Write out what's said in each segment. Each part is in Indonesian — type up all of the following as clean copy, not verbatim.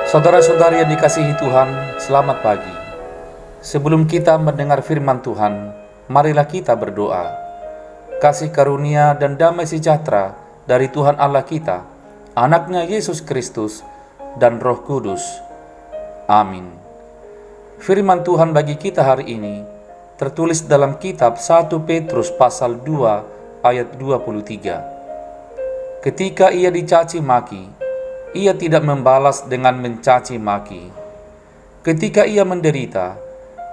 Saudara-saudari yang dikasihi Tuhan, selamat pagi. Sebelum kita mendengar firman Tuhan, marilah kita berdoa. Kasih karunia dan damai sejahtera dari Tuhan Allah kita, Anaknya Yesus Kristus, dan Roh Kudus. Amin. Firman Tuhan bagi kita hari ini tertulis dalam kitab 1 Petrus pasal 2 ayat 23. Ketika ia dicaci maki, ia tidak membalas dengan mencaci maki. Ketika ia menderita,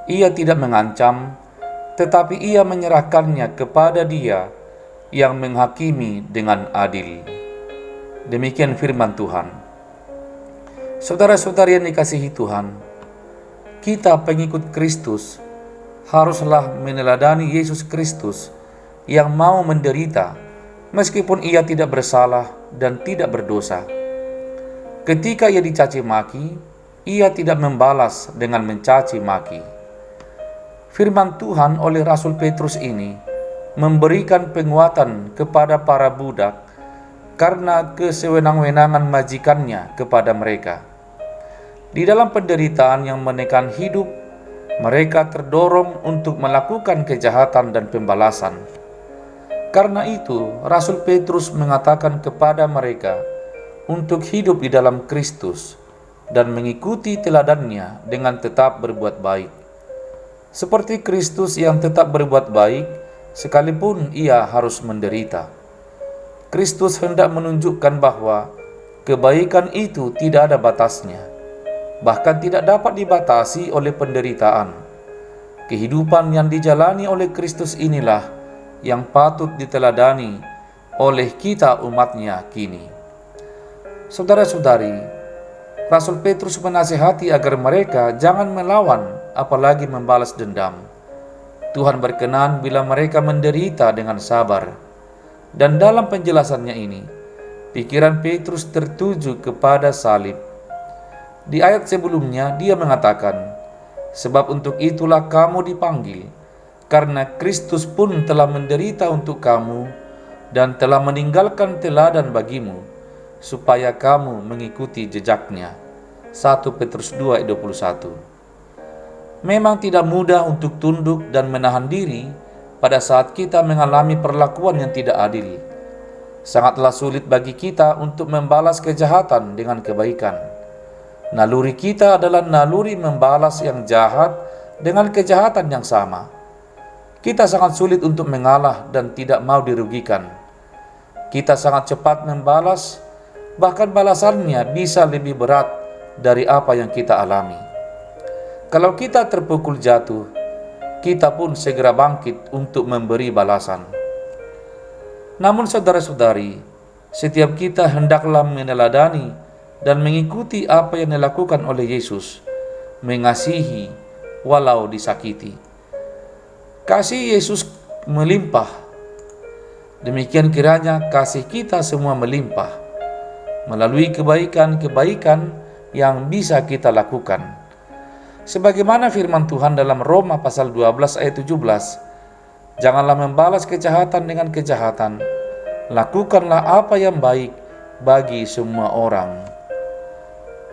ia tidak mengancam, tetapi ia menyerahkannya kepada Dia yang menghakimi dengan adil. Demikian firman Tuhan. Saudara-saudari yang dikasihi Tuhan, kita pengikut Kristus haruslah meneladani Yesus Kristus yang mau menderita meskipun ia tidak bersalah dan tidak berdosa. Ketika ia dicaci maki, ia tidak membalas dengan mencaci maki. Firman Tuhan oleh Rasul Petrus ini memberikan penguatan kepada para budak karena kesewenang-wenangan majikannya kepada mereka. Di dalam penderitaan yang menekan hidup, mereka terdorong untuk melakukan kejahatan dan pembalasan. Karena itu, Rasul Petrus mengatakan kepada mereka untuk hidup di dalam Kristus dan mengikuti teladannya dengan tetap berbuat baik. Seperti Kristus yang tetap berbuat baik, sekalipun ia harus menderita. Kristus hendak menunjukkan bahwa kebaikan itu tidak ada batasnya, bahkan tidak dapat dibatasi oleh penderitaan. Kehidupan yang dijalani oleh Kristus inilah yang patut diteladani oleh kita umatnya kini. Saudara-saudari, Rasul Petrus menasihati agar mereka jangan melawan apalagi membalas dendam. Tuhan berkenan bila mereka menderita dengan sabar. Dan dalam penjelasannya ini, pikiran Petrus tertuju kepada salib. Di ayat sebelumnya dia mengatakan, "Sebab untuk itulah kamu dipanggil, karena Kristus pun telah menderita untuk kamu dan telah meninggalkan teladan bagimu, supaya kamu mengikuti jejaknya." 1 Petrus 2 ayat 21. Memang tidak mudah untuk tunduk dan menahan diri pada saat kita mengalami perlakuan yang tidak adil. Sangatlah sulit bagi kita untuk membalas kejahatan dengan kebaikan. Naluri kita adalah naluri membalas yang jahat dengan kejahatan yang sama. Kita sangat sulit untuk mengalah dan tidak mau dirugikan. Kita sangat cepat membalas, bahkan balasannya bisa lebih berat dari apa yang kita alami. Kalau kita terpukul jatuh, kita pun segera bangkit untuk memberi balasan. Namun saudara-saudari, setiap kita hendaklah meneladani dan mengikuti apa yang dilakukan oleh Yesus, mengasihi walau disakiti. Kasih Yesus melimpah. Demikian kiranya kasih kita semua melimpah melalui kebaikan-kebaikan yang bisa kita lakukan. Sebagaimana firman Tuhan dalam Roma pasal 12 ayat 17, "Janganlah membalas kejahatan dengan kejahatan, lakukanlah apa yang baik bagi semua orang."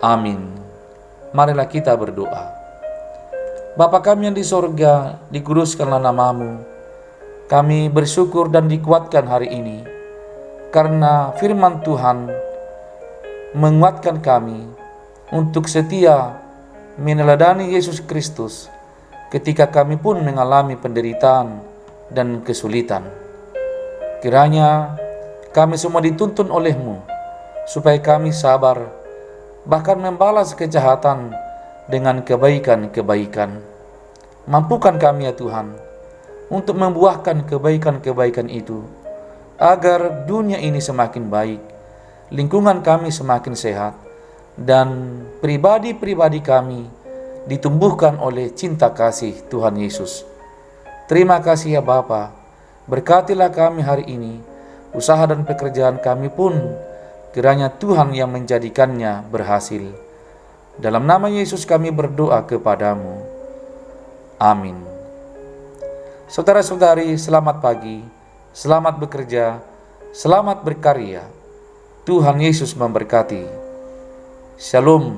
Amin. Marilah kita berdoa. Bapa kami yang di sorga, dikuduskanlah namamu. Kami bersyukur dan dikuatkan hari ini karena firman Tuhan menguatkan kami untuk setia meneladani Yesus Kristus ketika kami pun mengalami penderitaan dan kesulitan. Kiranya kami semua dituntun oleh-Mu supaya kami sabar, bahkan membalas kejahatan dengan kebaikan-kebaikan. Mampukan kami ya Tuhan untuk membuahkan kebaikan-kebaikan itu, agar dunia ini semakin baik, lingkungan kami semakin sehat, dan pribadi-pribadi kami ditumbuhkan oleh cinta kasih Tuhan Yesus. Terima kasih ya Bapa. Berkatilah kami hari ini, usaha dan pekerjaan kami pun kiranya Tuhan yang menjadikannya berhasil. Dalam nama Yesus kami berdoa kepadamu. Amin. Saudara-saudari, selamat pagi, selamat bekerja, selamat berkarya. Tuhan Yesus memberkati. Shalom.